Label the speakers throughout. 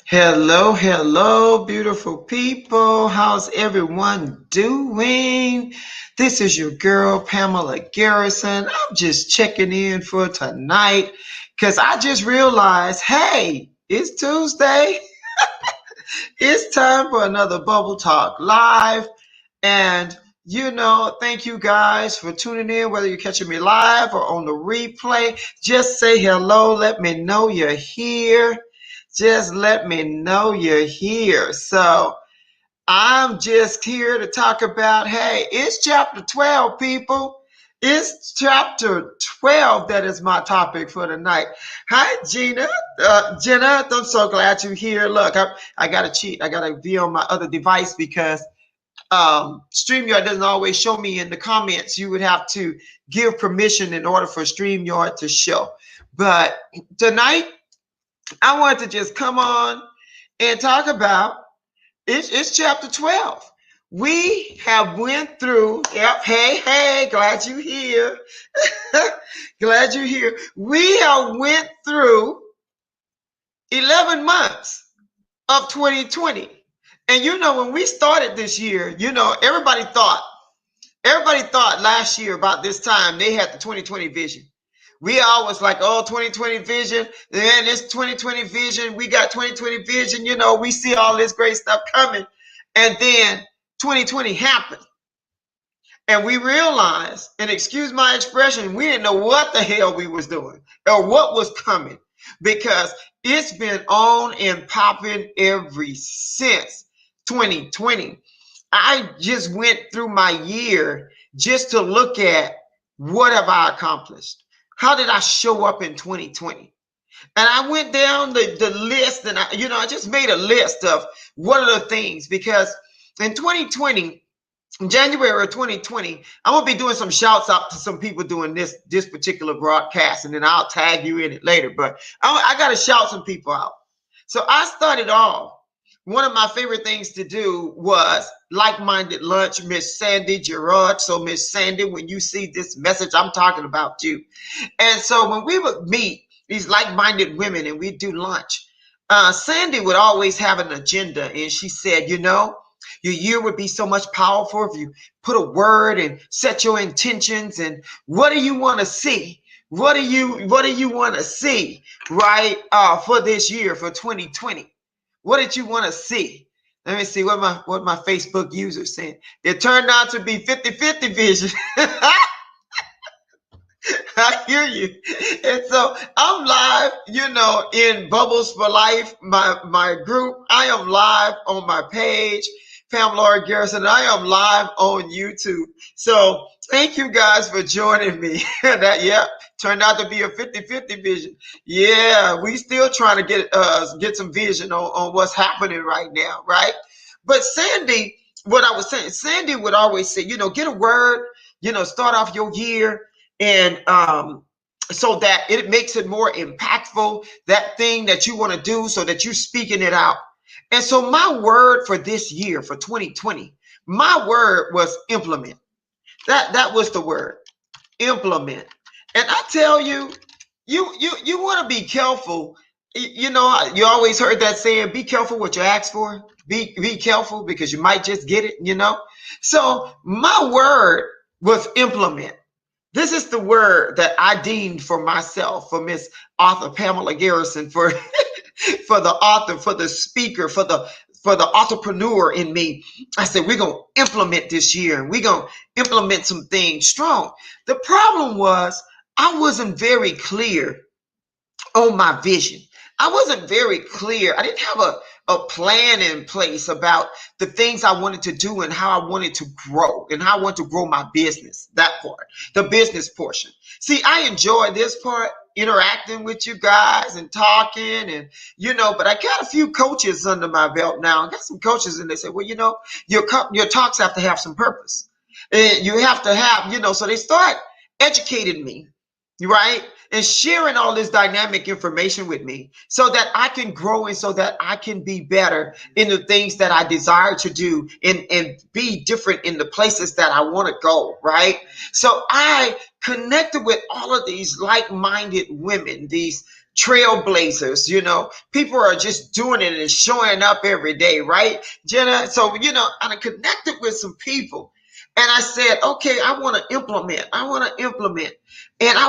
Speaker 1: Hello, hello, beautiful people. How's everyone doing? This is your girl, Pamela Garrison. I'm just checking in for tonight because I just realized, hey, it's Tuesday. It's time for another Bubble Talk Live. And, thank you guys for tuning in, whether you're catching me live or on the replay. Just say hello. Let me know you're here. Just let me know you're here. So I'm just here to talk about, hey, it's chapter 12, people. It's chapter 12 that is my topic for tonight. Hi, Gina. Jenna, I'm so glad you're here. Look, I got to cheat. I got to be on my other device because StreamYard doesn't always show me in the comments. You would have to give permission in order for StreamYard to show. But tonight, I wanted to just come on and talk about it's chapter 12. We have went through, yep, hey, glad you're here. Glad you're here. We have went through 11 months of 2020. And when we started this year, everybody thought last year about this time they had the 2020 vision. We always like, oh, 2020 vision, and this 2020 vision, we got 2020 vision, we see all this great stuff coming. And then 2020 happened. And we realized, and excuse my expression, we didn't know what the hell we was doing or what was coming because it's been on and popping ever since 2020. I just went through my year just to look at what have I accomplished? How did I show up in 2020? And I went down the list and I just made a list of what are the things because in 2020, in January of 2020, I'm going to be doing some shouts out to some people doing this particular broadcast, and then I'll tag you in it later. But I got to shout some people out. So I started off. One of my favorite things to do was like-minded lunch, Miss Sandy Gerard. So Miss Sandy, when you see this message, I'm talking about you. And so when we would meet these like-minded women and we'd do lunch, Sandy would always have an agenda. And she said, your year would be so much powerful if you put a word and set your intentions. And what do you want to see? What do you want to see, right, for this year, for 2020? What did you want to see? Let me see what my Facebook users saying. It turned out to be 50-50 vision. I hear you. And so I'm live, in Bubbles for Life, my group. I am live on my page, Pamela Garrison. I am live on YouTube. So thank you guys for joining me. Turned out to be a 50-50 vision. Yeah, we still trying to get some vision on what's happening right now, right? But Sandy, what I was saying, Sandy would always say, get a word, start off your year, and so that it makes it more impactful, that thing that you want to do, so that you're speaking it out. And so my word for this year, for 2020, my word was implement. That was the word, implement. And I tell you, you want to be careful. You always heard that saying, be careful what you ask for. Be careful because you might just get it, So my word was implement. This is the word that I deemed for myself, for Miss Author Pamela Garrison, for for the author, for the speaker, for the entrepreneur in me. I said, we're going to implement this year and we're going to implement some things strong. The problem was I wasn't very clear on my vision. I wasn't very clear. I didn't have a plan in place about the things I wanted to do and how I wanted to grow and how I want to grow my business, that part, the business portion. See, I enjoy this part, interacting with you guys and talking and, but I got a few coaches under my belt now. I got some coaches and they say, well, your talks have to have some purpose. And you have to have, so they start educating me, right? And sharing all this dynamic information with me so that I can grow and so that I can be better in the things that I desire to do and be different in the places that I want to go, right? So I connected with all of these like-minded women, these trailblazers, people are just doing it and showing up every day, right, Jenna? So, I connected with some people and I said, okay, I want to implement, and I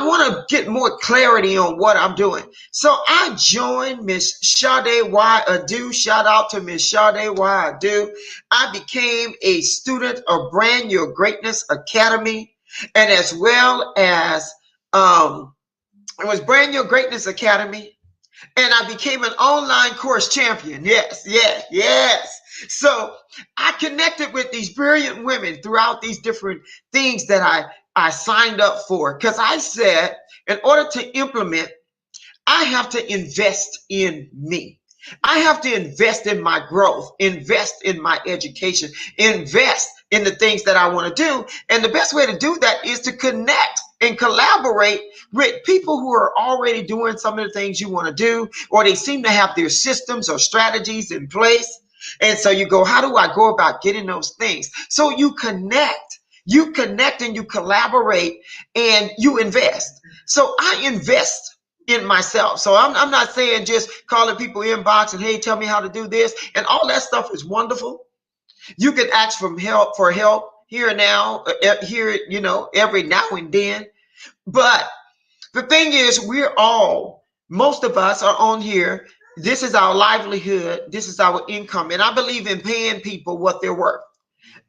Speaker 1: want to get more clarity on what I'm doing. So I joined Miss Sade Y Adu. Shout out to Miss Sade Y Adu. I became a student of Brand Your Greatness Academy, and as well as it was Brand Your Greatness Academy, and I became an online course champion. Yes, yes, yes. So I connected with these brilliant women throughout these different things that I signed up for, because I said, in order to implement, I have to invest in me. I have to invest in my growth, invest in my education, invest in the things that I want to do. And the best way to do that is to connect and collaborate with people who are already doing some of the things you want to do, or they seem to have their systems or strategies in place. And so you go, how do I go about getting those things? So you connect and you collaborate and you invest. So I invest in myself. So I'm not saying just calling people inbox and, hey, tell me how to do this, and all that stuff is wonderful. You can ask for help here and now, every now and then. But the thing is, most of us are on here. This is our livelihood. This is our income. And I believe in paying people what they're worth.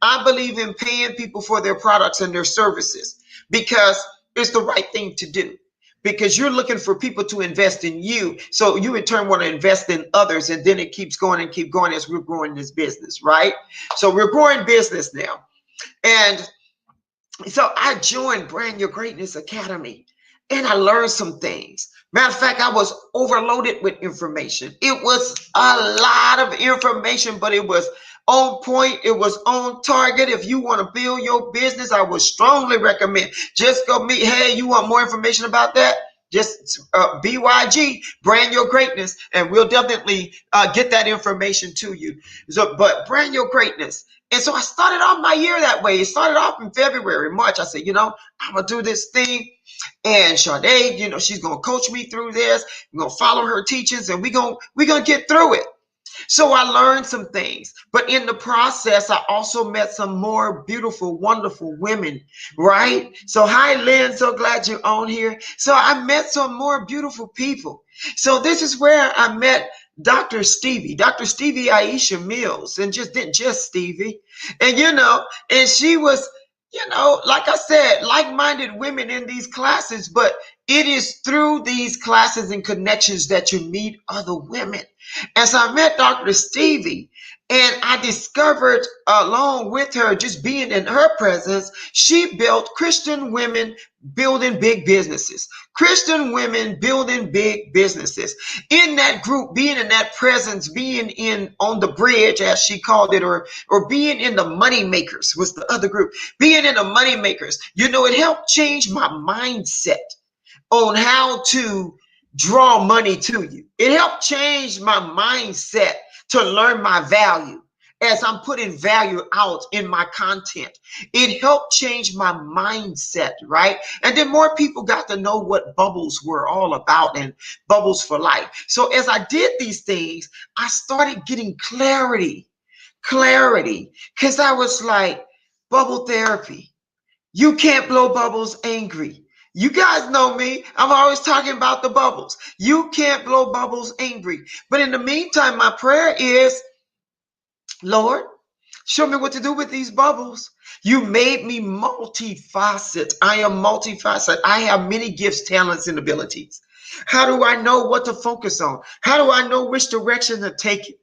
Speaker 1: I believe in paying people for their products and their services, because it's the right thing to do. Because you're looking for people to invest in you. So you in turn want to invest in others. And then it keeps going and keep going as we're growing this business, right? So we're growing business now. And so I joined Brand Your Greatness Academy and I learned some things. Matter of fact, I was overloaded with information. It was a lot of information, but it was on point. It was on target. If you want to build your business, I would strongly recommend just go meet. Hey, you want more information about that? Just BYG, Brand Your Greatness, and we'll definitely get that information to you. So, but Brand Your Greatness. And so I started off my year that way. It started off in February, March. I said, I'm going to do this thing. And Sade, she's going to coach me through this. I'm going to follow her teachings, and we're going to get through it. So I learned some things, but in the process, I also met some more beautiful, wonderful women, right? So hi, Lynn, so glad you're on here. So I met some more beautiful people. So this is where I met Dr. Stevie Aisha Mills, and didn't just Stevie. And, and she was, like I said, like-minded women in these classes, but it is through these classes and connections that you meet other women. And so I met Dr. Stevie, and I discovered along with her, just being in her presence, she built Christian women building big businesses. Christian women building big businesses. In that group, being in that presence, being in on the bridge, as she called it, or being in the money makers was the other group. Being in the money makers, it helped change my mindset on how to draw money to you. It helped change my mindset to learn my value as I'm putting value out in my content. It helped change my mindset, right? And then more people got to know what bubbles were all about and bubbles for life. So as I did these things, I started getting clarity, because I was like, bubble therapy. You can't blow bubbles angry. You guys know me. I'm always talking about the bubbles. You can't blow bubbles angry. But in the meantime, my prayer is, Lord, show me what to do with these bubbles. You made me multifaceted. I am multifaceted. I have many gifts, talents, and abilities. How do I know what to focus on? How do I know which direction to take it?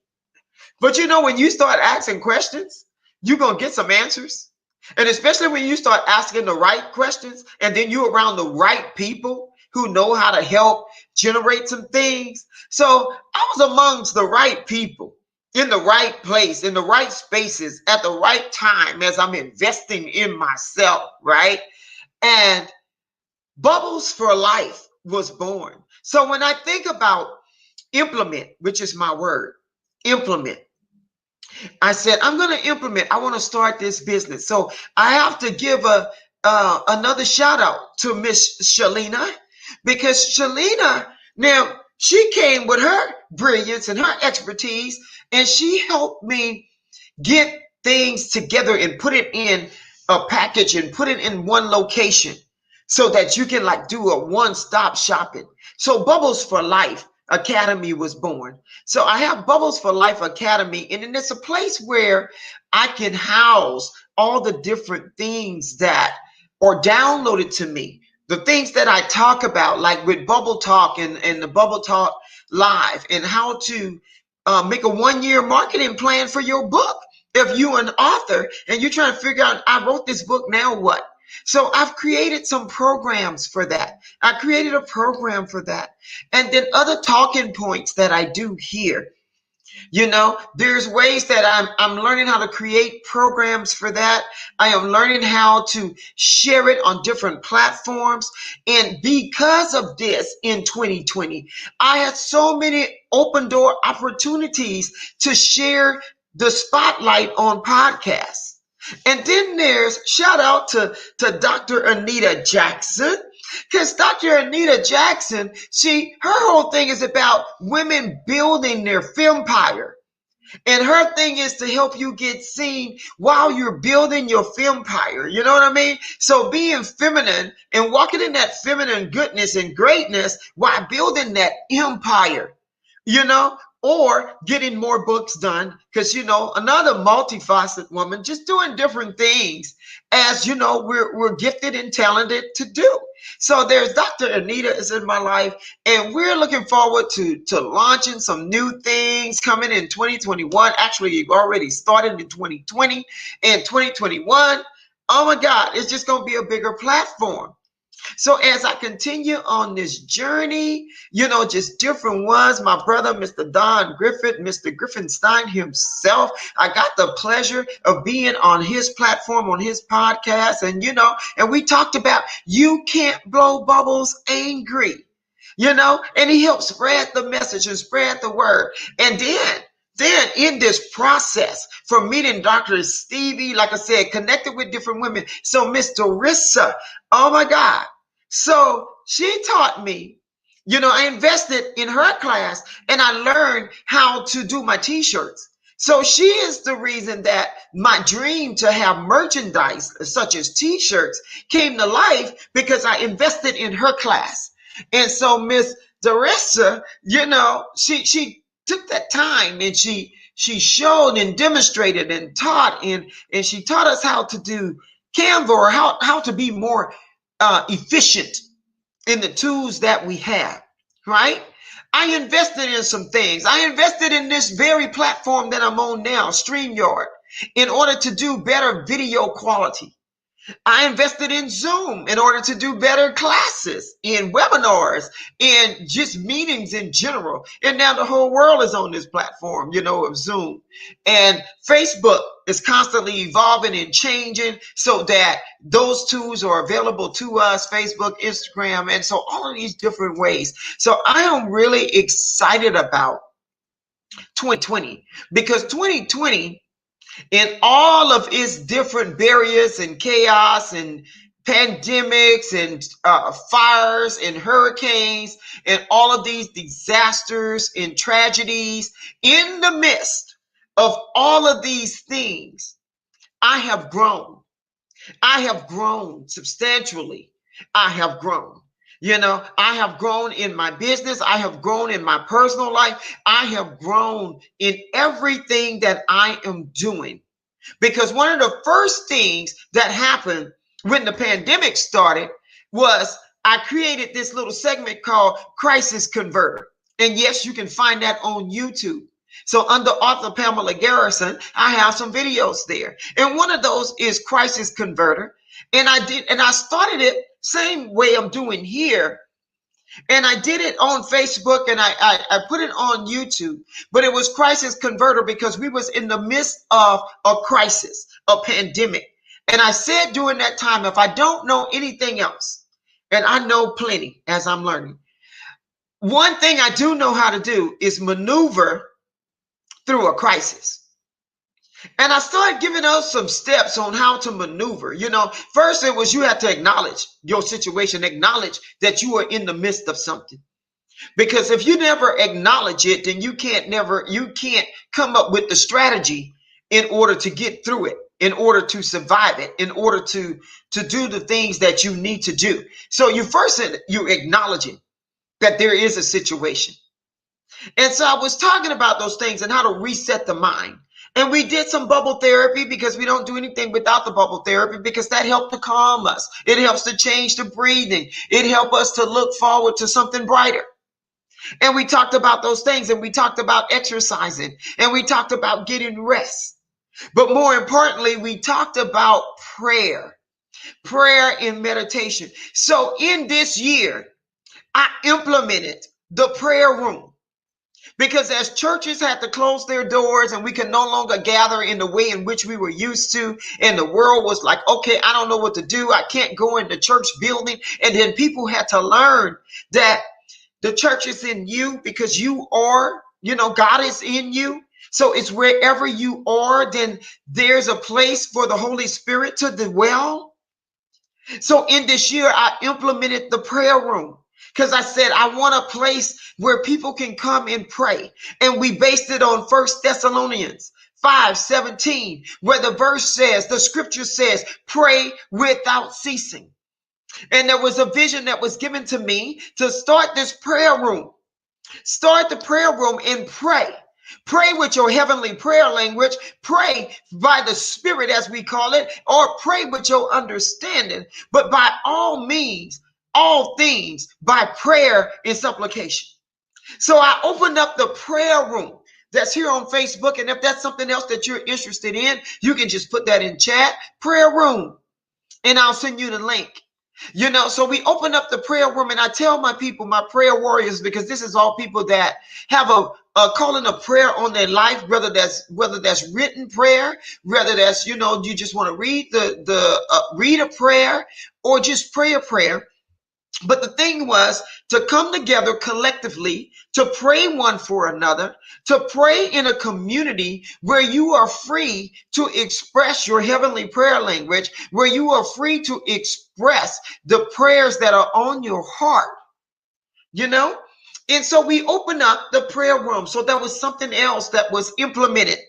Speaker 1: But when you start asking questions, you're going to get some answers. And especially when you start asking the right questions, and then you're around the right people who know how to help generate some things. So I was amongst the right people in the right place, in the right spaces, at the right time as I'm investing in myself, right? And Bubbles for Life was born. So when I think about implement, which is my word, implement, I said, I'm going to implement. I want to start this business. So I have to give another shout out to Miss Shalina, because Shalina, now she came with her brilliance and her expertise, and she helped me get things together and put it in a package and put it in one location so that you can like do a one-stop shopping. So Bubbles for Life Academy was born. So I have Bubbles for Life Academy, and then it's a place where I can house all the different things that are downloaded to me. The things that I talk about, like with Bubble Talk and the Bubble Talk Live, and how to make a 1-year marketing plan for your book. If you're an author and you're trying to figure out, I wrote this book, now what? So I've created some programs for that. I created a program for that. And then other talking points that I do here. You know, there's ways that I'm learning how to create programs for that. I am learning how to share it on different platforms. And because of this in 2020, I had so many open door opportunities to share the spotlight on podcasts. And then there's shout out to Dr. Anita Jackson. Because Dr. Anita Jackson, her whole thing is about women building their filmpire. And her thing is to help you get seen while you're building your filmpire. You know what I mean? So being feminine and walking in that feminine goodness and greatness while building that empire, you know, or getting more books done. Because, you know, another multifaceted woman just doing different things as, you know, we're gifted and talented to do. So there's Dr. Anita is in my life, and we're looking forward to launching some new things coming in 2021. Actually, you've already started in 2020 and 2021. Oh my God, it's just going to be a bigger platform. So as I continue on this journey, you know, just different ones, my brother, Mr. Don Griffith, Mr. Griffenstein himself, I got the pleasure of being on his platform, on his podcast. And, you know, and we talked about you can't blow bubbles angry, you know, and he helped spread the message and spread the word. And then in this process, from meeting Dr. Stevie, like I said, connected with different women. So Miss Dorissa, oh my God. So she taught me, you know, I invested in her class and I learned how to do my t-shirts. So she is the reason that my dream to have merchandise such as t-shirts came to life, because I invested in her class. And so Miss Dorissa, you know, she took that time and she showed and demonstrated and taught, and she taught us how to do Canva, or how to be more efficient in the tools that we have, right? I invested in some things. I invested in this very platform that I'm on now, StreamYard, in order to do better video quality. I invested in Zoom in order to do better classes, in webinars, in just meetings in general. And now the whole world is on this platform, you know, of Zoom. And Facebook is constantly evolving and changing so that those tools are available to us, Facebook, Instagram, and so all of these different ways. So I am really excited about 2020, because 2020, in all of its different barriers and chaos and pandemics and fires and hurricanes and all of these disasters and tragedies, in the midst of all of these things, I have grown. I have grown substantially. I have grown. You know, I have grown in my business. I have grown in my personal life. I have grown in everything that I am doing. Because one of the first things that happened when the pandemic started was I created this little segment called Crisis Converter. And yes, you can find that on YouTube. So under author Pamela Garrison, I have some videos there. And one of those is Crisis Converter. And I started it same way I'm doing here. And I did it on Facebook, and I put it on YouTube, but it was Crisis Converter because we was in the midst of a crisis, a pandemic. And I said during that time, if I don't know anything else, and I know plenty as I'm learning, one thing I do know how to do is maneuver through a crisis. And I started giving us some steps on how to maneuver. You know, first it was you have to acknowledge your situation, acknowledge that you are in the midst of something. Because if you never acknowledge it, then you can't come up with the strategy in order to get through it, in order to survive it, in order to do the things that you need to do. So you acknowledging that there is a situation. And so I was talking about those things and how to reset the mind. And we did some bubble therapy, because we don't do anything without the bubble therapy, because that helped to calm us. It helps to change the breathing. It helps us to look forward to something brighter. And we talked about those things, and we talked about exercising, and we talked about getting rest. But more importantly, we talked about prayer and meditation. So in this year, I implemented the prayer room. Because as churches had to close their doors and we could no longer gather in the way in which we were used to, and the world was like, okay, I don't know what to do. I can't go in the church building. And then people had to learn that the church is in you, because you are, God is in you. So it's wherever you are, then there's a place for the Holy Spirit to dwell. So in this year, I implemented the prayer room, because I said, I want a place where people can come and pray. And we based it on 1 Thessalonians 5:17, where the scripture says, pray without ceasing. And there was a vision that was given to me to start this prayer room. Start the prayer room and pray. Pray with your heavenly prayer language. Pray by the Spirit, as we call it, or pray with your understanding. But by all means, all things, by prayer and supplication. So I opened up the prayer room that's here on Facebook. And if that's something else that you're interested in, you can just put that in chat, prayer room, and I'll send you the link. So we open up the prayer room, and I tell my people, my prayer warriors, because this is all people that have a calling of prayer on their life, whether that's written prayer, whether that's, you just want to read read a prayer, or just pray a prayer. But the thing was to come together collectively, to pray one for another, to pray in a community where you are free to express your heavenly prayer language, where you are free to express the prayers that are on your heart, And so we opened up the prayer room. So that was something else that was implemented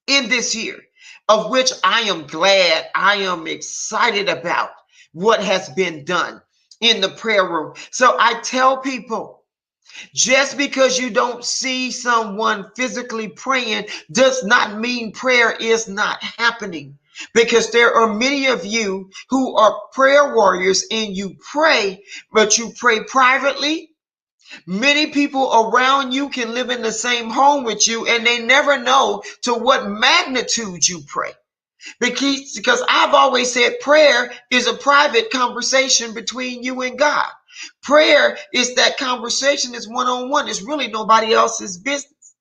Speaker 1: in this year, of which I am glad, I am excited about what has been done in the prayer room. So I tell people, just because you don't see someone physically praying does not mean prayer is not happening. Because there are many of you who are prayer warriors, and you pray, but you pray privately. Many people around you can live in the same home with you, and they never know to what magnitude you pray. Because I've always said prayer is a private conversation between you and God. Prayer is that conversation is one-on-one. It's really nobody else's business.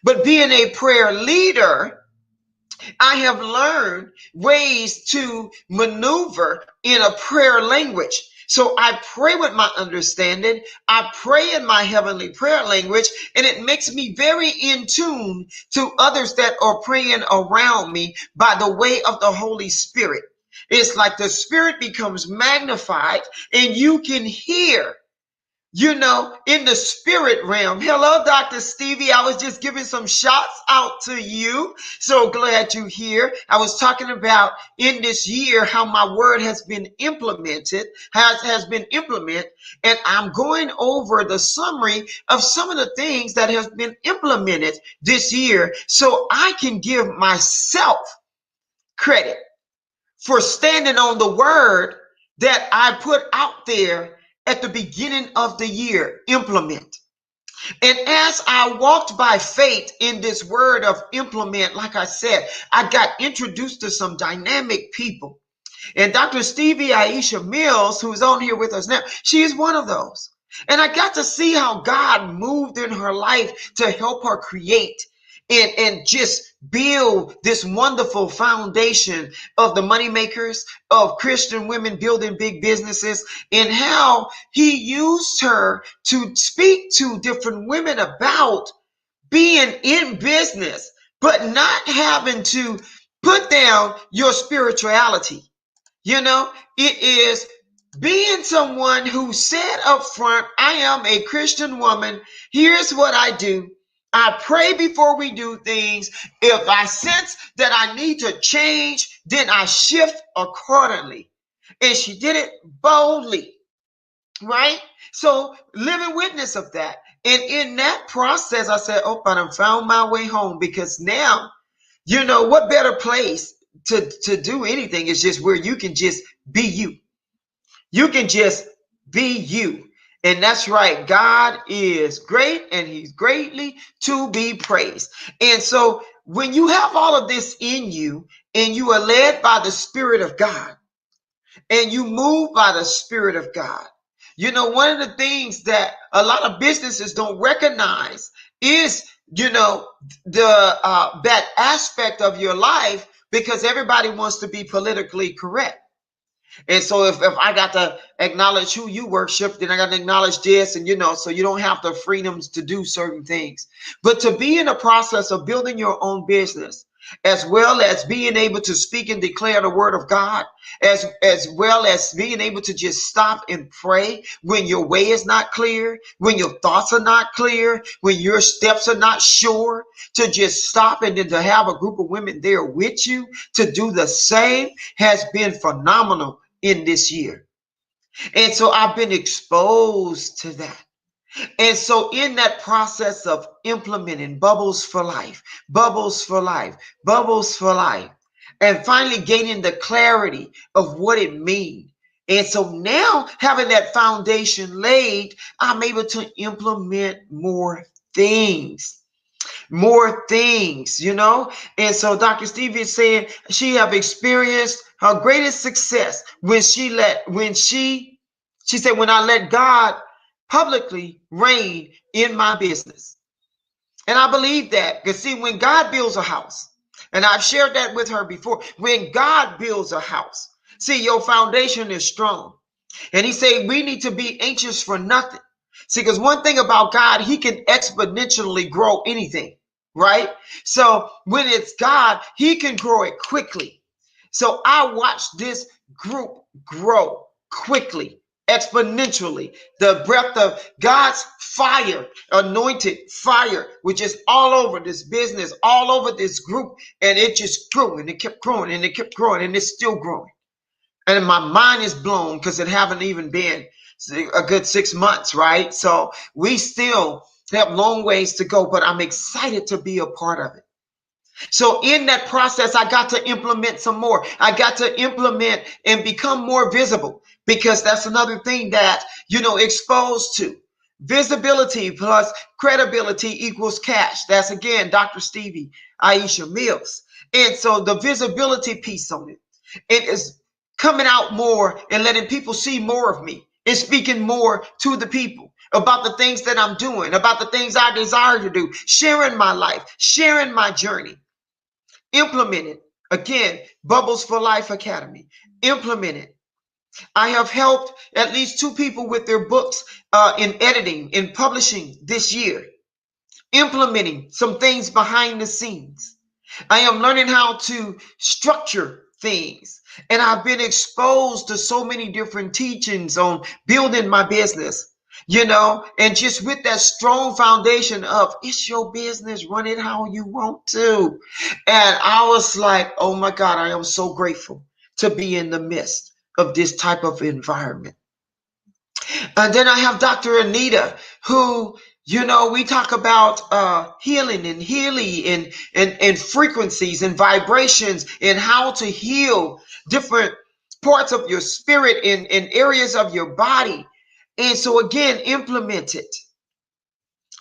Speaker 1: But being a prayer leader, I have learned ways to maneuver in a prayer language. So I pray with my understanding. I pray in my heavenly prayer language, and it makes me very in tune to others that are praying around me by the way of the Holy Spirit. It's like the Spirit becomes magnified, and you can hear, in the spirit realm. Hello, Dr. Stevie. I was just giving some shots out to you. So glad you're here. I was talking about in this year how my word has been implemented, has been implemented. And I'm going over the summary of some of the things that have been implemented this year, so I can give myself credit for standing on the word that I put out there at the beginning of the year, implement. And as I walked by faith in this word of implement, like I said, I got introduced to some dynamic people. And Dr. Stevie Aisha Mills, who's on here with us now, she is one of those. And I got to see how God moved in her life to help her create and just build this wonderful foundation of the moneymakers, of Christian women building big businesses, and how he used her to speak to different women about being in business, but not having to put down your spirituality. It is being someone who said up front, I am a Christian woman. Here's what I do. I pray before we do things. If I sense that I need to change, then I shift accordingly. And she did it boldly, right? So living witness of that. And in that process, I said, oh, I done found my way home, because now, what better place to do anything is just where you can just be you. You can just be you. And that's right. God is great and he's greatly to be praised. And so when you have all of this in you and you are led by the Spirit of God and you move by the Spirit of God, one of the things that a lot of businesses don't recognize is, that aspect of your life, because everybody wants to be politically correct. And so if I got to acknowledge who you worship, then I got to acknowledge this, and so you don't have the freedoms to do certain things. But to be in the process of building your own business, as well as being able to speak and declare the word of God, as well as being able to just stop and pray when your way is not clear, when your thoughts are not clear, when your steps are not sure, to just stop and then to have a group of women there with you to do the same has been phenomenal in this year. And so I've been exposed to that. And so in that process of implementing Bubbles for Life, Bubbles for Life, Bubbles for Life, and finally gaining the clarity of what it means. And so now, having that foundation laid, I'm able to implement more things. And so Dr. Stevie is saying she have experienced her greatest success when she said, when I let God publicly reign in my business. And I believe that, because see, when God builds a house, and I've shared that with her before, when God builds a house, see, your foundation is strong. And he said, we need to be anxious for nothing. See, because one thing about God, he can exponentially grow anything, right? So when it's God, he can grow it quickly. So I watched this group grow quickly, exponentially. The breath of God's fire, anointed fire, which is all over this business, all over this group. And it just grew, and it kept growing, and it kept growing, and it's still growing. And my mind is blown, because it haven't even been a good 6 months, right? So we still have long ways to go, but I'm excited to be a part of it. So in that process, I got to implement some more. I got to implement and become more visible, because that's another thing that, exposed to. Visibility plus credibility equals cash. That's again, Dr. Stevie, Aisha Mills. And so the visibility piece on it, it is coming out more and letting people see more of me and speaking more to the people about the things that I'm doing, about the things I desire to do, sharing my life, sharing my journey. Implement it. Again, Bubbles for Life Academy. Implement it. I have helped at least 2 people with their books in editing, in publishing this year. Implementing some things behind the scenes. I am learning how to structure things. And I've been exposed to so many different teachings on building my business, and just with that strong foundation of it's your business, run it how you want to. And I was like, oh my God, I am so grateful to be in the midst of this type of environment. And then I have Dr. Anita, who, we talk about healing and healing and frequencies and vibrations, and how to heal different parts of your spirit and areas of your body. And so again, implement it.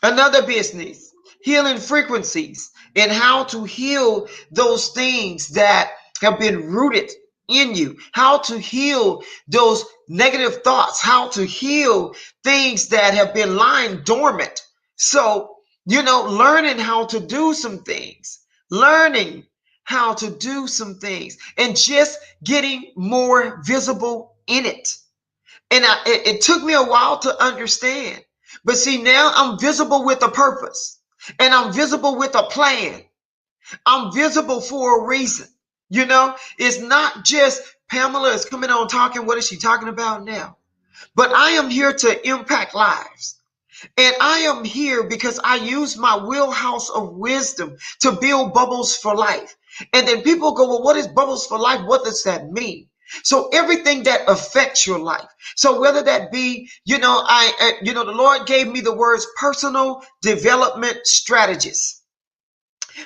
Speaker 1: Another business, healing frequencies, and how to heal those things that have been rooted in you, how to heal those negative thoughts, how to heal things that have been lying dormant. So, learning how to do some things, and just getting more visible in it. And it took me a while to understand. But see, now I'm visible with a purpose, and I'm visible with a plan. I'm visible for a reason. It's not just Pamela is coming on talking. What is she talking about now? But I am here to impact lives. And I am here because I use my wheelhouse of wisdom to build bubbles for life. And then people go, well, what is bubbles for life? What does that mean? So everything that affects your life. So whether that be, the Lord gave me the words personal development strategies.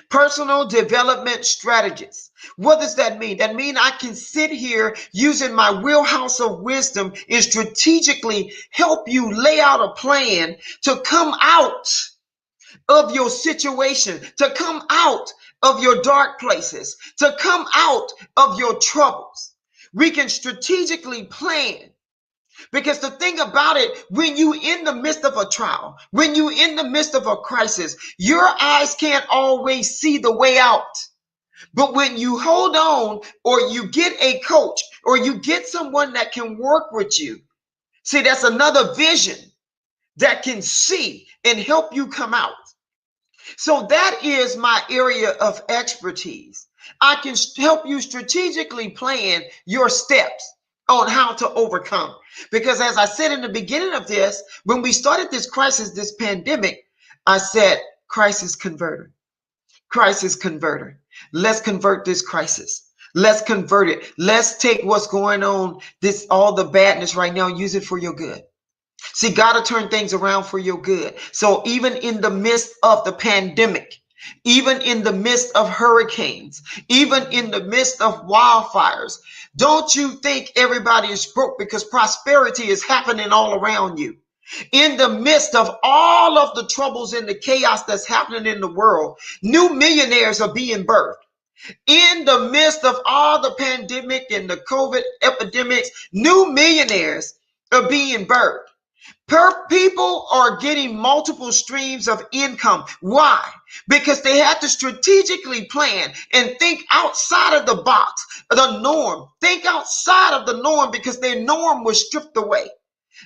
Speaker 1: Personal development strategies. What does that mean? That means I can sit here using my wheelhouse of wisdom and strategically help you lay out a plan to come out of your situation, to come out of your dark places, to come out of your troubles. We can strategically plan. Because the thing about it, when you in the midst of a trial, when you in the midst of a crisis, your eyes can't always see the way out. But when you hold on, or you get a coach, or you get someone that can work with you, see, that's another vision that can see and help you come out. So that is my area of expertise. I can help you strategically plan your steps on how to overcome. Because as I said in the beginning of this, when we started this crisis, this pandemic, I said, crisis converter, crisis converter. Let's convert this crisis. Let's convert it. Let's take what's going on, all the badness right now, use it for your good. See, God will turn things around for your good. So even in the midst of the pandemic, even in the midst of hurricanes, even in the midst of wildfires, don't you think everybody is broke, because prosperity is happening all around you. In the midst of all of the troubles and the chaos that's happening in the world, new millionaires are being birthed. In the midst of all the pandemic and the COVID epidemics, new millionaires are being birthed. People are getting multiple streams of income. Why? Because they had to strategically plan and think outside of the box, the norm. Think outside of the norm, because their norm was stripped away.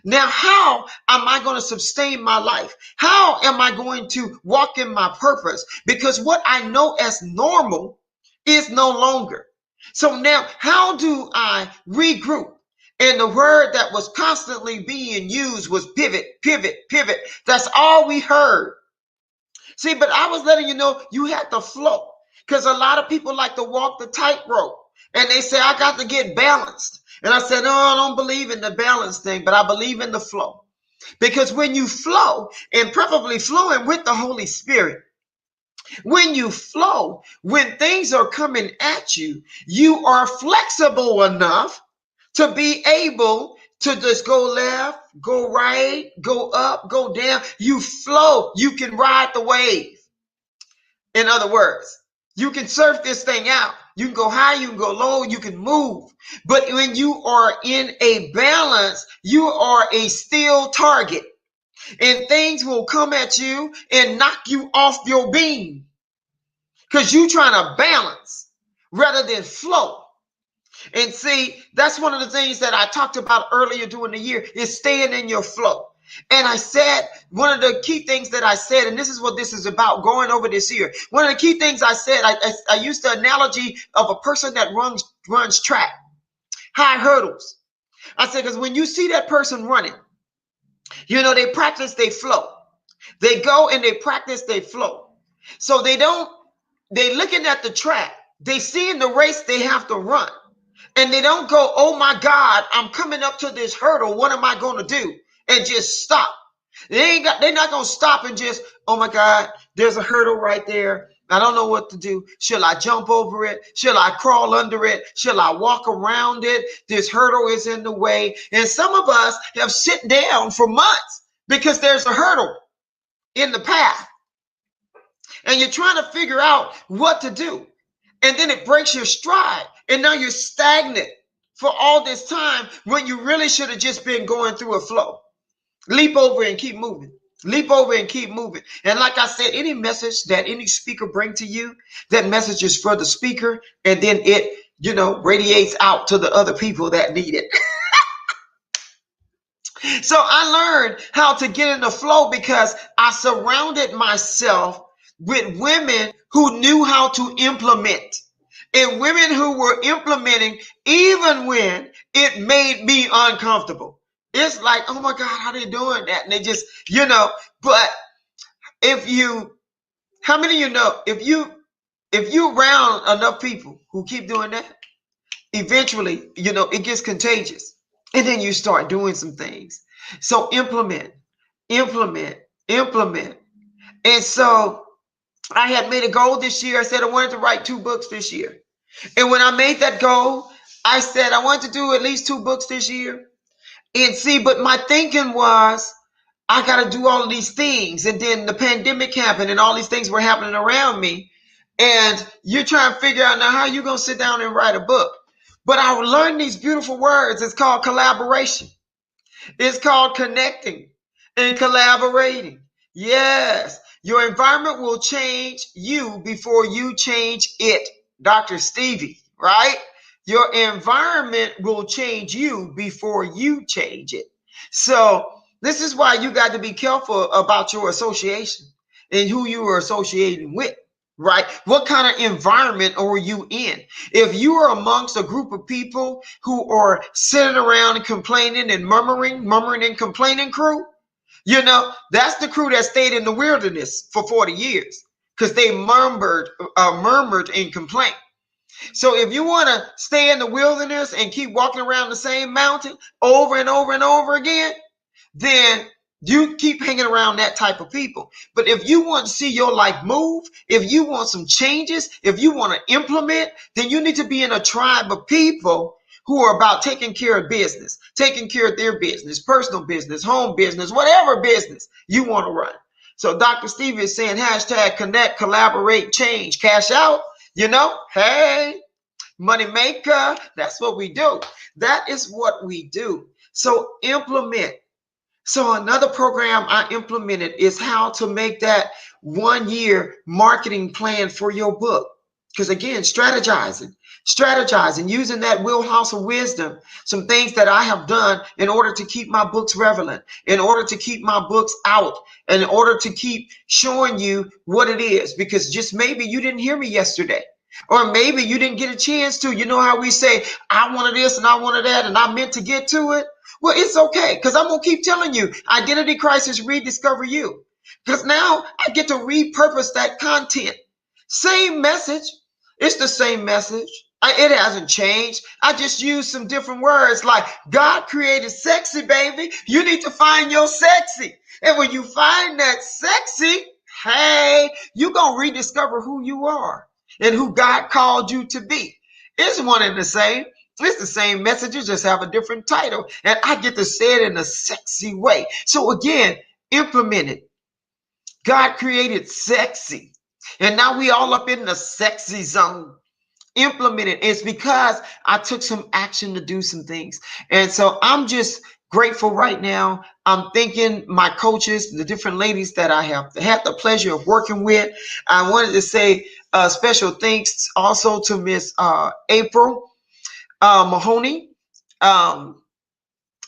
Speaker 1: Now, how am I going to sustain my life? How am I going to walk in my purpose? Because what I know as normal is no longer. So now, how do I regroup? And the word that was constantly being used was pivot, pivot, pivot. That's all we heard. See, but I was letting you know you had to flow, because a lot of people like to walk the tightrope and they say, I got to get balanced. And I said, no, I don't believe in the balance thing, but I believe in the flow. Because when you flow, and preferably flowing with the Holy Spirit, when you flow, when things are coming at you, you are flexible enough to be able to just go left, go right, go up, go down. You flow. You can ride the wave. In other words, you can surf this thing out. You can go high, you can go low, you can move. But when you are in a balance, you are a still target. And things will come at you and knock you off your beam, because you're trying to balance rather than flow. And see, that's one of the things that I talked about earlier during the year, is staying in your flow. And I said, one of the key things that I said, and this is what this is about, going over this year. One of the key things I said, I used the analogy of a person that runs track, high hurdles. I said, because when you see that person running, they practice their flow. They go and they practice their flow. So they looking at the track, they see in the race they have to run. And they don't go, oh my God, I'm coming up to this hurdle. What am I going to do? And just stop. They're not going to stop and just, oh my God, there's a hurdle right there. I don't know what to do. Shall I jump over it? Shall I crawl under it? Shall I walk around it? This hurdle is in the way. And some of us have sit down for months because there's a hurdle in the path. And you're trying to figure out what to do. And then it breaks your stride. And now you're stagnant for all this time, when you really should have just been going through a flow. Leap over and keep moving. Leap over and keep moving. And like I said, any message that any speaker bring to you, that message is for the speaker. And then it, radiates out to the other people that need it. So I learned how to get in the flow because I surrounded myself with women who knew how to implement. and women who were implementing even when it made me uncomfortable. It's like, oh my God, how they doing that? And they just, but if you, how many of you know, if you around enough people who keep doing that, eventually, it gets contagious. And then you start doing some things. So implement, implement, implement. And so I had made a goal this year. I said I wanted to write 2 books this year. And when I made that goal, I said I wanted to do at least 2 books this year. And see, but my thinking was, I got to do all of these things. And then the pandemic happened and all these things were happening around me. And you're trying to figure out now how you're going to sit down and write a book. But I learned these beautiful words. It's called collaboration. It's called connecting and collaborating. Yes, your environment will change you before you change it. Dr. Stevie, right? Your environment will change you before you change it. So this is why you got to be careful about your association and who you are associating with. Right? What kind of environment are you in? If you are amongst a group of people who are sitting around and complaining and murmuring and complaining crew, that's the crew that stayed in the wilderness for 40 years because they murmured and complained. So if you want to stay in the wilderness and keep walking around the same mountain over and over and over again, then you keep hanging around that type of people. But if you want to see your life move, if you want some changes, if you want to implement, then you need to be in a tribe of people who are about taking care of business, taking care of their business, personal business, home business, whatever business you want to run. So Dr. Steve is saying hashtag connect, collaborate, change, cash out, hey, money maker. That's what we do. That is what we do. So implement. So another program I implemented is how to make that 1-year marketing plan for your book. Because again, strategizing, using that wheelhouse of wisdom, some things that I have done in order to keep my books relevant, in order to keep my books out, in order to keep showing you what it is. Because just maybe you didn't hear me yesterday. Or maybe you didn't get a chance to. You know how we say, I wanted this and I wanted that and I meant to get to it? Well, it's okay, because I'm going to keep telling you, Identity Crisis Rediscover You. Because now I get to repurpose that content. Same message. It's the same message. It hasn't changed. I just use some different words like God created sexy, baby. You need to find your sexy. And when you find that sexy, hey, you're going to rediscover who you are and who God called you to be. It's one and the same. It's the same messages, just have a different title. And I get to say it in a sexy way. So again, implement it. God created sexy. And now we all up in the sexy zone. Implement it. It's because I took some action to do some things. And so I'm just grateful right now. I'm thanking my coaches, the different ladies that I have had the pleasure of working with. I wanted to say special thanks also to Miss April Mahoney,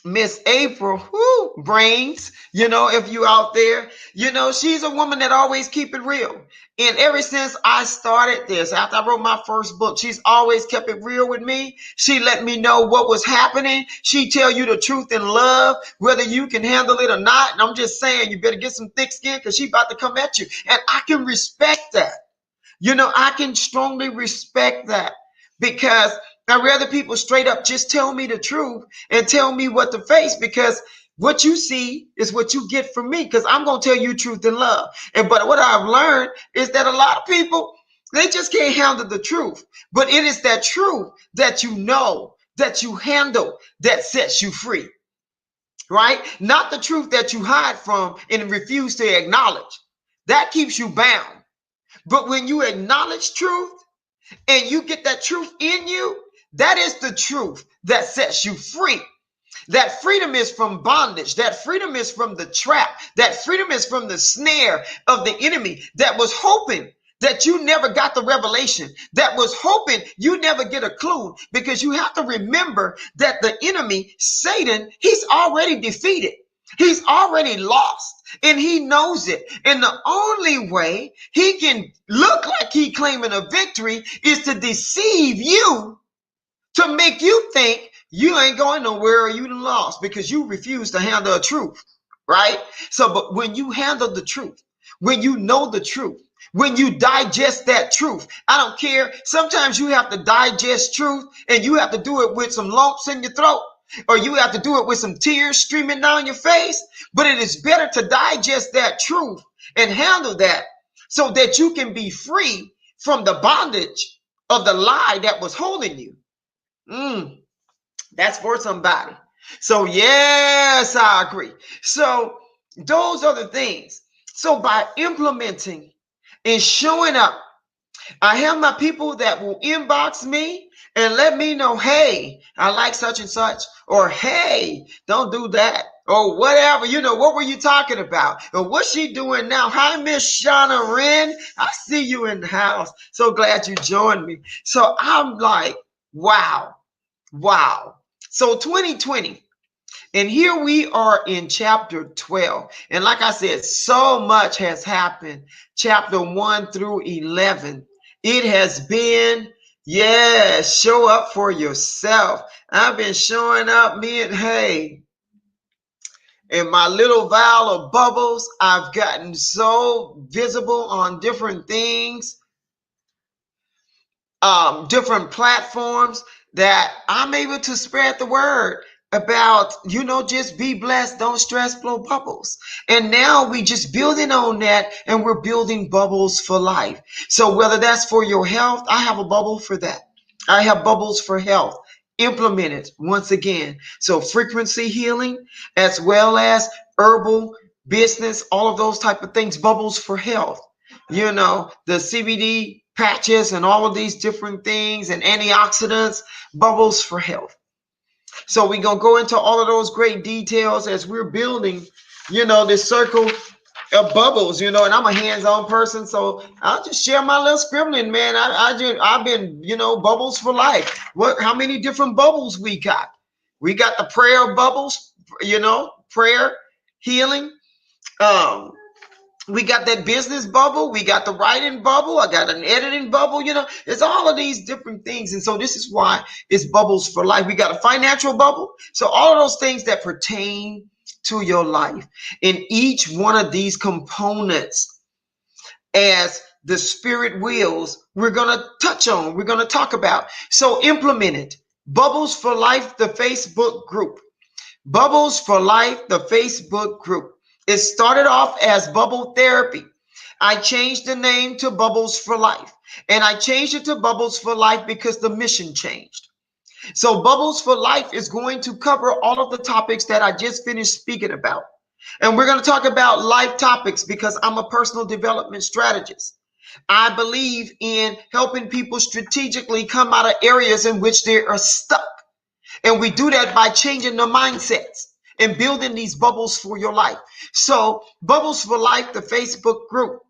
Speaker 1: Miss April, brains, if you out there, she's a woman that always keep it real. And ever since I started this, after I wrote my first book, she's always kept it real with me. She let me know what was happening. She tell you the truth in love, whether you can handle it or not. And I'm just saying, you better get some thick skin because she about to come at you. And I can respect that. I can strongly respect that because I'd rather people straight up just tell me the truth and tell me what to face, because what you see is what you get from me, because I'm going to tell you truth and love. But what I've learned is that a lot of people, they just can't handle the truth. But it is that truth that that you handle, that sets you free, right? Not the truth that you hide from and refuse to acknowledge. That keeps you bound. But when you acknowledge truth and you get that truth in you, that is the truth that sets you free. That freedom is from bondage. That freedom is from the trap. That freedom is from the snare of the enemy that was hoping that you never got the revelation, that was hoping you never get a clue, because you have to remember that the enemy, Satan, he's already defeated. He's already lost and he knows it. And the only way he can look like he claiming a victory is to deceive you, to make you think you ain't going nowhere or you lost because you refuse to handle the truth, right? So, but when you handle the truth, when you know the truth, when you digest that truth, I don't care. Sometimes you have to digest truth and you have to do it with some lumps in your throat, or you have to do it with some tears streaming down your face. But it is better to digest that truth and handle that so that you can be free from the bondage of the lie that was holding you. That's for somebody. So yes, I agree. So those are the things. So by implementing and showing up, I have my people that will inbox me and let me know, hey, I like such and such, or hey, don't do that, or whatever. What were you talking about? Or what's she doing now? Hi, Miss Shauna Wren. I see you in the house. So glad you joined me. So I'm like, wow. So 2020, and here we are in chapter 12. And like I said, so much has happened. Chapter 1 through 11. It has been, show up for yourself. I've been showing up, hey, in my little vial of bubbles, I've gotten so visible on different things, different platforms, that I'm able to spread the word about, just be blessed, don't stress, blow bubbles. And now we just building on that, and we're building bubbles for life. So whether that's for your health, I have a bubble for that. I have bubbles for health implemented once again. So frequency healing, as well as herbal business, all of those type of things, bubbles for health. The CBD patches and all of these different things and antioxidants, bubbles for health. So we're going to go into all of those great details as we're building, this circle of bubbles, and I'm a hands-on person. So I'll just share my little scribbling, man. I've been, bubbles for life. How many different bubbles we got? We got the prayer bubbles, prayer, healing, we got that business bubble. We got the writing bubble. I got an editing bubble. It's all of these different things. And so this is why it's bubbles for life. We got a financial bubble. So all of those things that pertain to your life. In each one of these components, as the spirit wills, we're going to touch on, we're going to talk about. So implement it. Bubbles for Life, the Facebook group. Bubbles for Life, the Facebook group. It started off as Bubble Therapy. I changed the name to Bubbles for Life. And I changed it to Bubbles for Life because the mission changed. So Bubbles for Life is going to cover all of the topics that I just finished speaking about. And we're going to talk about life topics because I'm a personal development strategist. I believe in helping people strategically come out of areas in which they are stuck. And we do that by changing the mindsets and building these bubbles for your life. So Bubbles for Life, the Facebook group,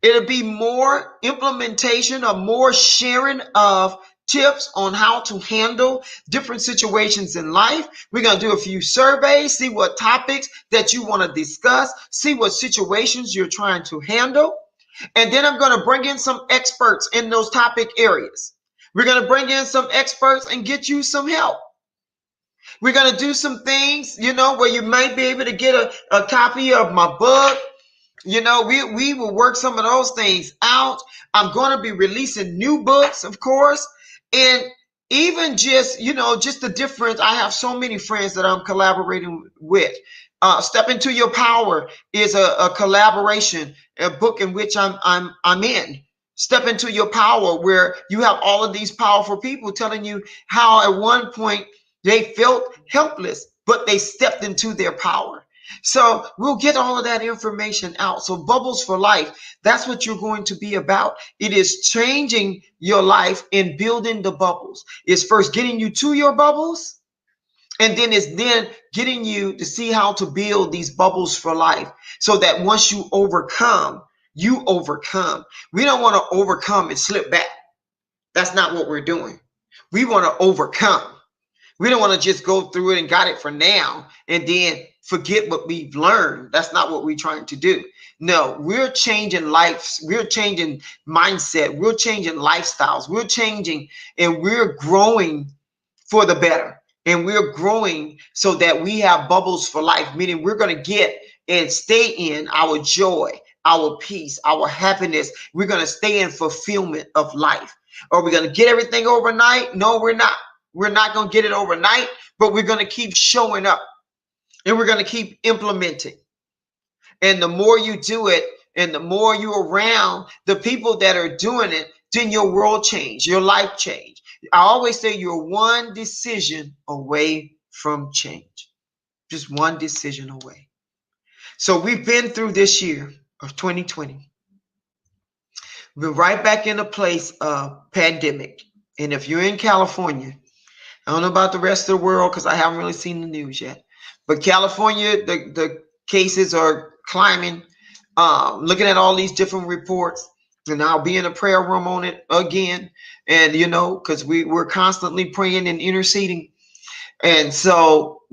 Speaker 1: it'll be more implementation or more sharing of tips on how to handle different situations in life. We're going to do a few surveys, see what topics that you want to discuss, see what situations you're trying to handle. And then I'm going to bring in some experts in those topic areas. We're going to bring in some experts and get you some help. We're going to do some things, where you might be able to get a copy of my book. We will work some of those things out. I'm going to be releasing new books, of course. And even just the difference. I have so many friends that I'm collaborating with. Step Into Your Power is a collaboration, a book in which I'm in. Step Into Your Power, where you have all of these powerful people telling you how at one point they felt helpless, but they stepped into their power. So we'll get all of that information out. So Bubbles for Life, that's what you're going to be about. It is changing your life and building the bubbles. It's first getting you to your bubbles, and then it's then getting you to see how to build these bubbles for life so that once you overcome, you overcome. We don't want to overcome and slip back. That's not what we're doing. We want to overcome. We don't want to just go through it and got it for now and then forget what we've learned. That's not what we're trying to do. No, we're changing lives. We're changing mindset. We're changing lifestyles. We're changing and we're growing for the better. And we're growing so that we have bubbles for life, meaning we're going to get and stay in our joy, our peace, our happiness. We're going to stay in fulfillment of life. Are we going to get everything overnight? No, we're not. We're not going to get it overnight, but we're going to keep showing up and we're going to keep implementing. And the more you do it and the more you're around the people that are doing it, then your world change, your life change. I always say you're one decision away from change. Just one decision away. So we've been through this year of 2020. We're right back in a place of pandemic. And if you're in California, I don't know about the rest of the world because I haven't really seen the news yet. But California, the cases are climbing. Looking at all these different reports. And I'll be in a prayer room on it again. And, because we're constantly praying and interceding. And so,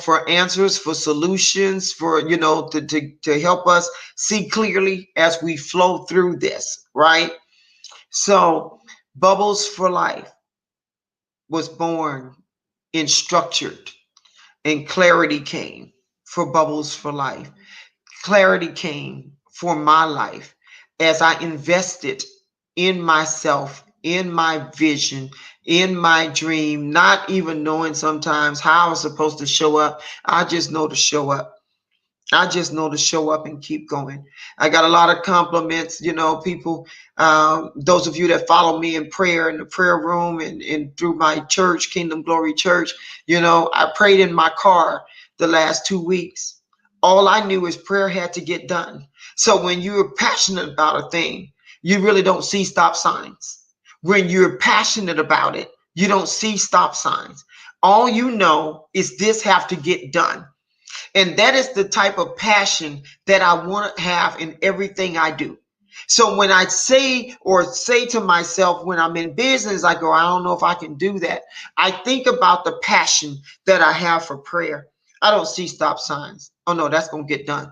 Speaker 1: for answers, for solutions, for, to help us see clearly as we flow through this, right? So, Bubbles for Life was born and structured, and clarity came for Bubbles for Life. Clarity came for my life as I invested in myself, in my vision, in my dream, not even knowing sometimes how I was supposed to show up. I just know to show up. I just know to show up and keep going. I got a lot of compliments, people, those of you that follow me in prayer in the prayer room and through my church, Kingdom Glory Church, I prayed in my car the last 2 weeks. All I knew is prayer had to get done. So when you're passionate about a thing, you really don't see stop signs. When you're passionate about it, you don't see stop signs. All you know is this have to get done. And that is the type of passion that I want to have in everything I do. So when I say to myself, when I'm in business, I go, I don't know if I can do that. I think about the passion that I have for prayer. I don't see stop signs. Oh no, that's going to get done.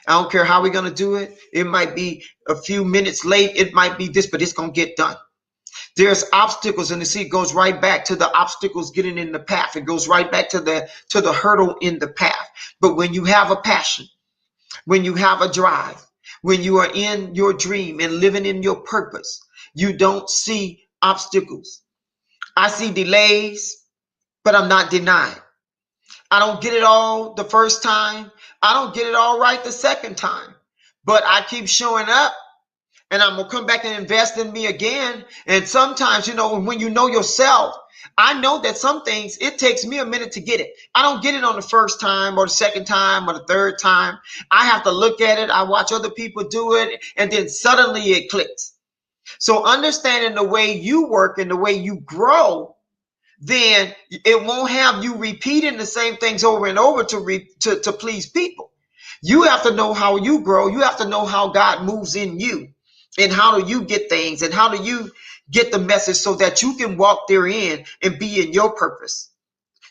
Speaker 1: I don't care how we're going to do it. It might be a few minutes late. It might be this, but it's going to get done. There's obstacles, and it goes right back to the obstacles getting in the path. It goes right back to the hurdle in the path. But when you have a passion, when you have a drive, when you are in your dream and living in your purpose, you don't see obstacles. I see delays, but I'm not denied. I don't get it all the first time. I don't get it all right the second time. But I keep showing up. And I'm going to come back and invest in me again. And sometimes, when you know yourself, I know that some things, it takes me a minute to get it. I don't get it on the first time or the second time or the third time. I have to look at it. I watch other people do it. And then suddenly it clicks. So understanding the way you work and the way you grow, then it won't have you repeating the same things over and over to please people. You have to know how you grow. You have to know how God moves in you. And how do you get things and how do you get the message so that you can walk therein and be in your purpose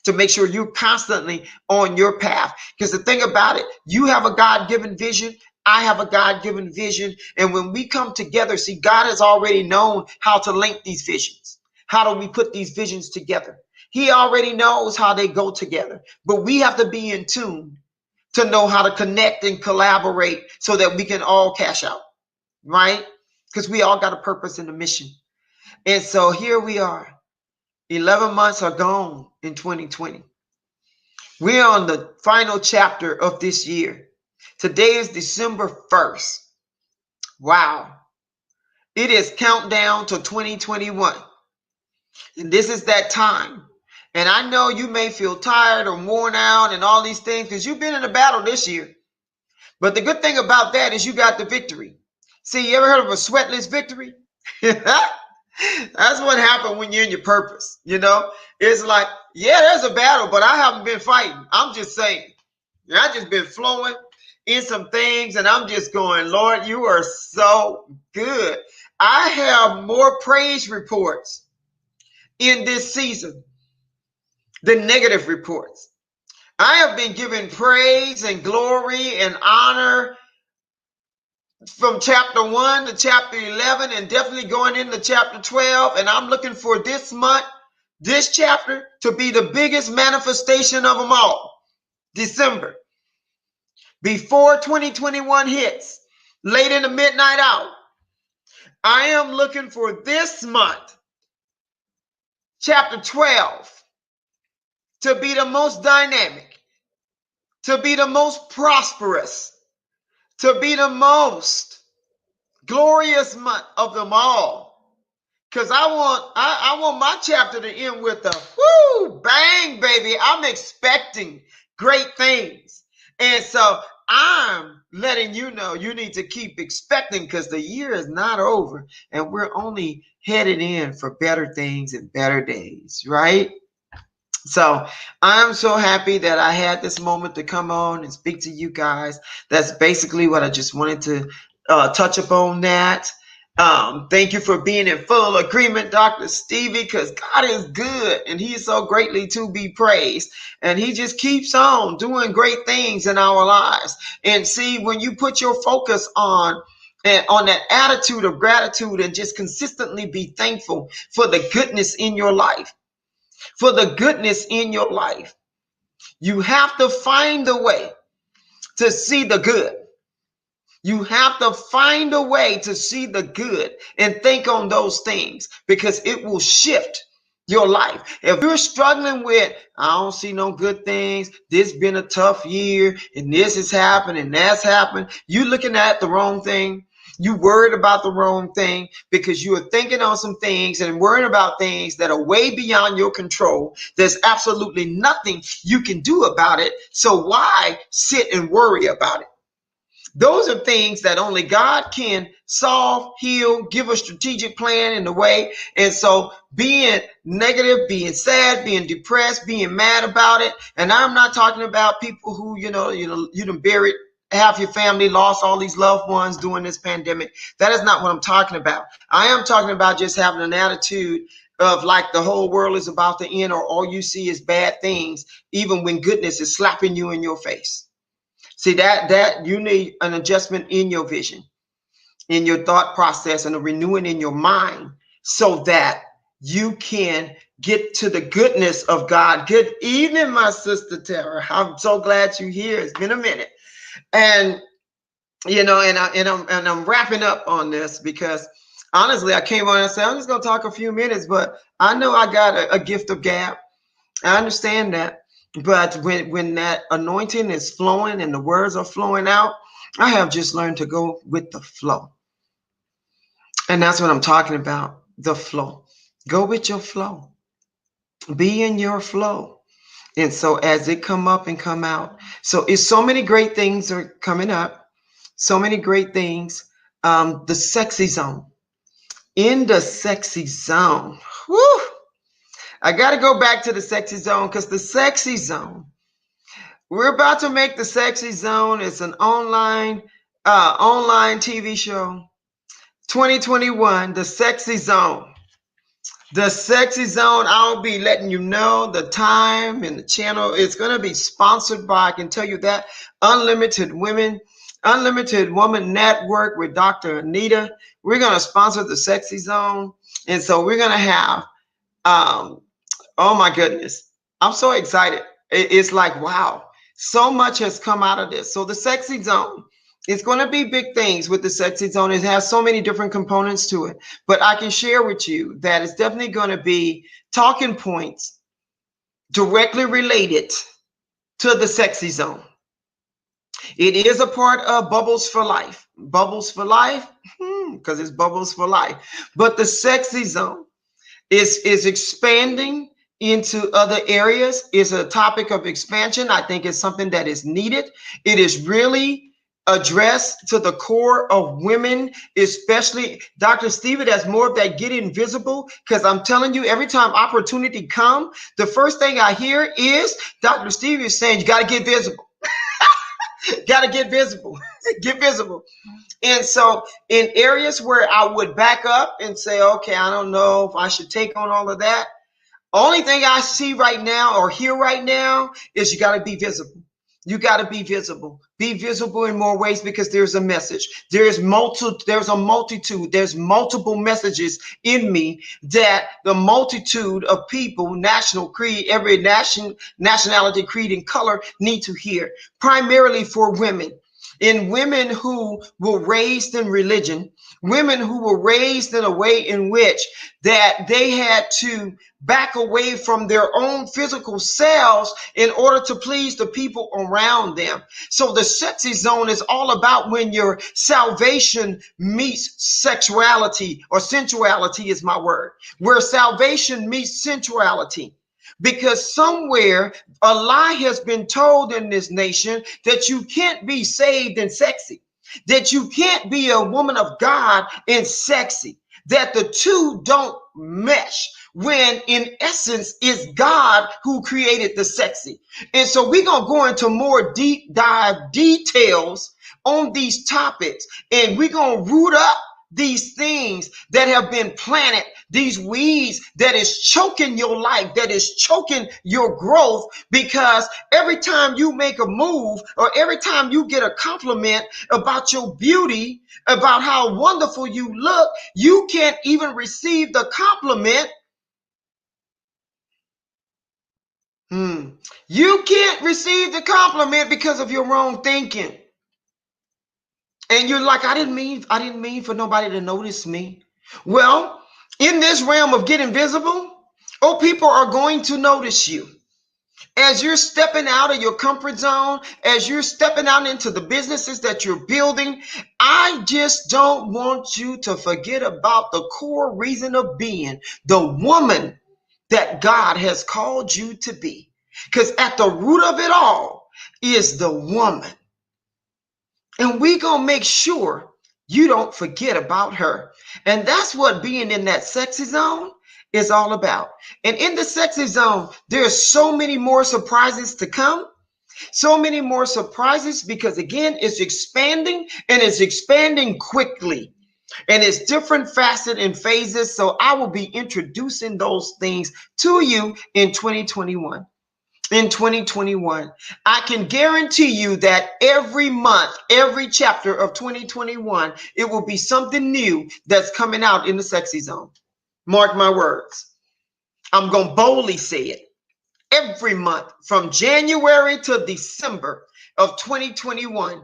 Speaker 1: to make sure you're constantly on your path. Because the thing about it, you have a God-given vision. I have a God-given vision. And when we come together, see, God has already known how to link these visions. How do we put these visions together? He already knows how they go together. But we have to be in tune to know how to connect and collaborate so that we can all cash out. Right? Because we all got a purpose and a mission. And so here we are. 11 months are gone in 2020. We're on the final chapter of this year. Today is December 1st. Wow. It is countdown to 2021. And this is that time. And I know you may feel tired or worn out and all these things because you've been in a battle this year. But the good thing about that is you got the victory. See, you ever heard of a sweatless victory? That's what happened when you're in your purpose. It's like, yeah, there's a battle, but I haven't been fighting. I'm just saying. I just been flowing in some things, and I'm just going, Lord, you are so good. I have more praise reports in this season than negative reports. I have been given praise and glory and honor from chapter 1 to chapter 11 and definitely going into chapter 12. And I'm looking for this month, this chapter, to be the biggest manifestation of them all. December. Before 2021 hits, late in the midnight hour, I am looking for this month, chapter 12, to be the most dynamic, to be the most prosperous, to be the most glorious month of them all. Because I want my chapter to end with a whoo, bang, baby. I'm expecting great things. And so I'm letting you know you need to keep expecting, because the year is not over and we're only headed in for better things and better days, right? So I'm so happy that I had this moment to come on and speak to you guys. That's basically what I just wanted to touch upon that. Thank you for being in full agreement, Dr. Stevie, because God is good and he is so greatly to be praised. And he just keeps on doing great things in our lives. And see, when you put your focus on that attitude of gratitude and just consistently be thankful for the goodness in your life, for the goodness in your life, you have to find a way to see the good. You have to find a way to see the good and think on those things, because it will shift your life. If you're struggling with, I don't see no good things, this been a tough year, and this has happened and that's happened, you're looking at the wrong thing. You worried about the wrong thing because you are thinking on some things and worrying about things that are way beyond your control. There's absolutely nothing you can do about it. So why sit and worry about it? Those are things that only God can solve, heal, give a strategic plan in the way. And so being negative, being sad, being depressed, being mad about it. And I'm not talking about people who, you done buried half your family, lost all these loved ones during this pandemic. That is not what I'm talking about. I am talking about just having an attitude of like the whole world is about to end, or all you see is bad things, even when goodness is slapping you in your face. See, that you need an adjustment in your vision, in your thought process, and a renewing in your mind, so that you can get to the goodness of God. Good evening, my sister Tara. I'm so glad you're here. It's been a minute. And I'm wrapping up on this because honestly, I came on and said I'm just gonna talk a few minutes, but I know I got a gift of gab. I understand that. But when that anointing is flowing and the words are flowing out, I have just learned to go with the flow. And that's what I'm talking about, the flow. Go with your flow. Be in your flow. And so as it come up and come out, so it's so many great things are coming up. So many great things. The sexy zone. In the sexy zone. Whoo! I got to go back to the sexy zone, because the sexy zone, we're about to make the sexy zone. It's an online TV show. 2021, the sexy zone. The sexy zone, I'll be letting you know the time and the channel. It's going to be sponsored by, I can tell you that, Unlimited Woman Network with Dr. Anita. We're going to sponsor the sexy zone. And so we're going to have, oh my goodness, I'm so excited. It's like, wow, so much has come out of this. So the sexy zone, it's going to be big things with the sexy zone. It has so many different components to it. But I can share with you that it's definitely going to be talking points directly related to the sexy zone. It is a part of Bubbles for Life. Bubbles for Life, because it's Bubbles for Life. But the sexy zone is expanding into other areas. Is a topic of expansion. I think it's something that is needed. It is really addressed to the core of women, especially Dr. Stevie. That's more of that getting visible, because I'm telling you, every time opportunity comes, the first thing I hear is Dr. Stevie is saying you got to get visible. Got to get visible. Get visible. And so in areas where I would back up and say, okay, I don't know if I should take on all of that, Only thing I see right now or hear right now is you got to be visible. You got to be visible. Be visible in more ways because there's a message. There's a multitude. There's multiple messages in me that the multitude of people, national creed, every nationality, creed, and color need to hear. Primarily for women. In women who were raised in religion, women who were raised in a way in which that they had to back away from their own physical selves in order to please the people around them. So the sexy zone is all about when your salvation meets sexuality, or sensuality is my word, where salvation meets sensuality. Because somewhere a lie has been told in this nation that you can't be saved and sexy, that you can't be a woman of God and sexy, that the two don't mesh, when in essence it's God who created the sexy. And so we're going to go into more deep dive details on these topics, and we're going to root up these things that have been planted, these weeds that is choking your life, that is choking your growth, because every time you make a move or every time you get a compliment about your beauty, about how wonderful you look, you can't even receive the compliment. You can't receive the compliment because of your wrong thinking. And you're like, I didn't mean for nobody to notice me. Well, in this realm of getting visible, people are going to notice you. As you're stepping out of your comfort zone, as you're stepping out into the businesses that you're building, I just don't want you to forget about the core reason of being the woman that God has called you to be. Because at the root of it all is the woman. And we're going to make sure you don't forget about her. And that's what being in that sexy zone is all about. And in the sexy zone, there's so many more surprises to come. So many more surprises because, again, it's expanding, and it's expanding quickly. And it's different facets and phases. So I will be introducing those things to you in 2021. In 2021, I can guarantee you that every month, every chapter of 2021, it will be something new that's coming out in the sexy zone. Mark my words. I'm going to boldly say it. Every month from January to December of 2021,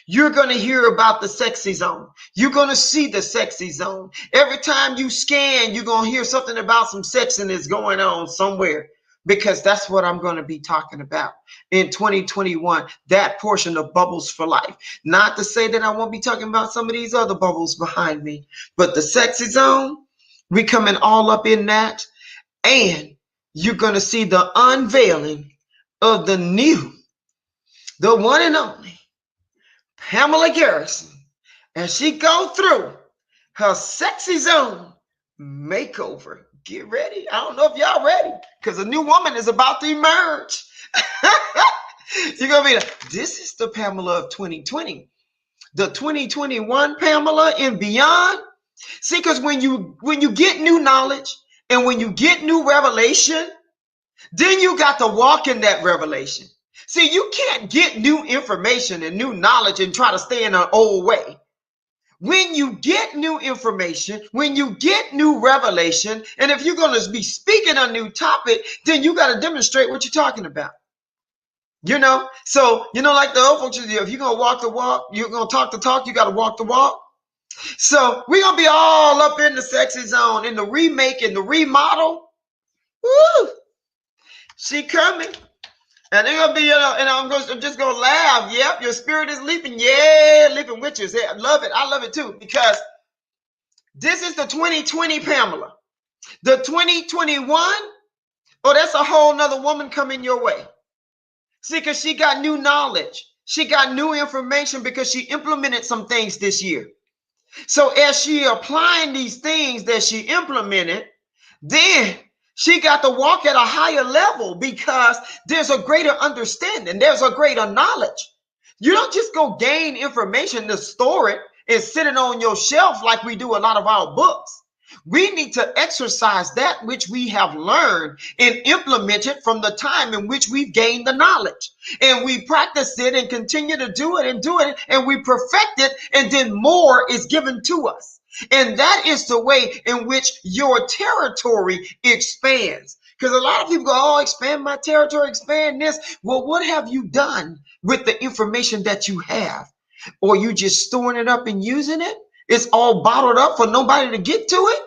Speaker 1: you're going to hear about the sexy zone. You're going to see the sexy zone. Every time you scan, you're going to hear something about some sexiness going on somewhere, because that's what I'm going to be talking about in 2021, that portion of Bubbles for Life. Not to say that I won't be talking about some of these other bubbles behind me, but the sexy zone, we coming all up in that. And you're going to see the unveiling of the new, the one and only Pamela Garrison, as she go through her sexy zone makeover. Get ready. I don't know if y'all ready, because a new woman is about to emerge. You're going to be like, this is the Pamela of 2020. The 2021 Pamela and beyond. See, because when you get new knowledge and when you get new revelation, then you got to walk in that revelation. See, you can't get new information and new knowledge and try to stay in an old way. When you get new information, when you get new revelation, and if you're going to be speaking a new topic, then you got to demonstrate what you're talking about. So, like the old folks, if you're going to walk the walk, you're going to talk the talk, you got to walk the walk. So we're going to be all up in the sexy zone, in the remake and the remodel. Woo! She coming. And they're going to be, and I'm just going to laugh. Yep, your spirit is leaping. Yeah, leaping witches. Yeah, I love it. I love it too, because this is the 2020 Pamela. The 2021, that's a whole nother woman coming your way. See, because she got new knowledge. She got new information because she implemented some things this year. So as she applying these things that she implemented, then she got to walk at a higher level because there's a greater understanding. There's a greater knowledge. You don't just go gain information to store it and sit it on your shelf like we do a lot of our books. We need to exercise that which we have learned and implement it from the time in which we've gained the knowledge. And we practice it and continue to do it and do it, and we perfect it, and then more is given to us. And that is the way in which your territory expands. Because a lot of people go, oh, expand my territory, expand this. Well, what have you done with the information that you have? Or you just storing it up and using it? It's all bottled up for nobody to get to it?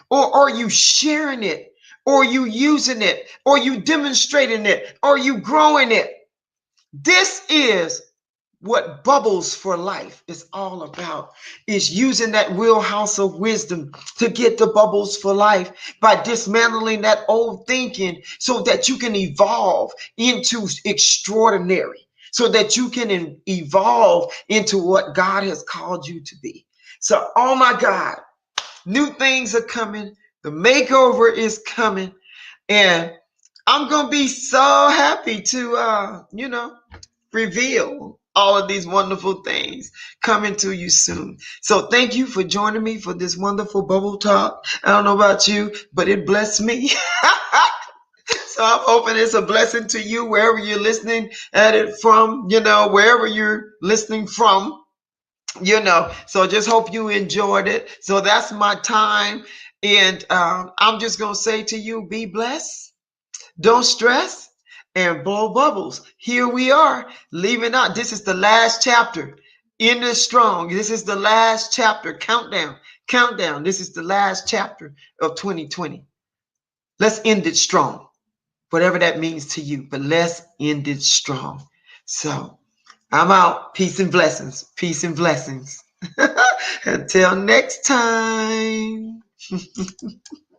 Speaker 1: Or are you sharing it? Or you using it? Or you demonstrating it? Or you growing it? This is what Bubbles for Life is all about, is using that wheelhouse of wisdom to get the bubbles for life by dismantling that old thinking so that you can evolve into extraordinary, so that you can evolve into what God has called you to be. So, oh my God, new things are coming. The makeover is coming. And I'm going to be so happy to, reveal all of these wonderful things coming to you soon. So thank you for joining me for this wonderful bubble talk. I don't know about you, but it blessed me. So I'm hoping it's a blessing to you wherever you're listening at it from, wherever you're listening from, So just hope you enjoyed it. So that's my time. And I'm just going to say to you, be blessed. Don't stress and blow bubbles. Here we are, leaving out. This is the last chapter. End it strong. This is the last chapter. Countdown. Countdown. This is the last chapter of 2020. Let's end it strong. Whatever that means to you, but let's end it strong. So I'm out. Peace and blessings. Peace and blessings. Until next time.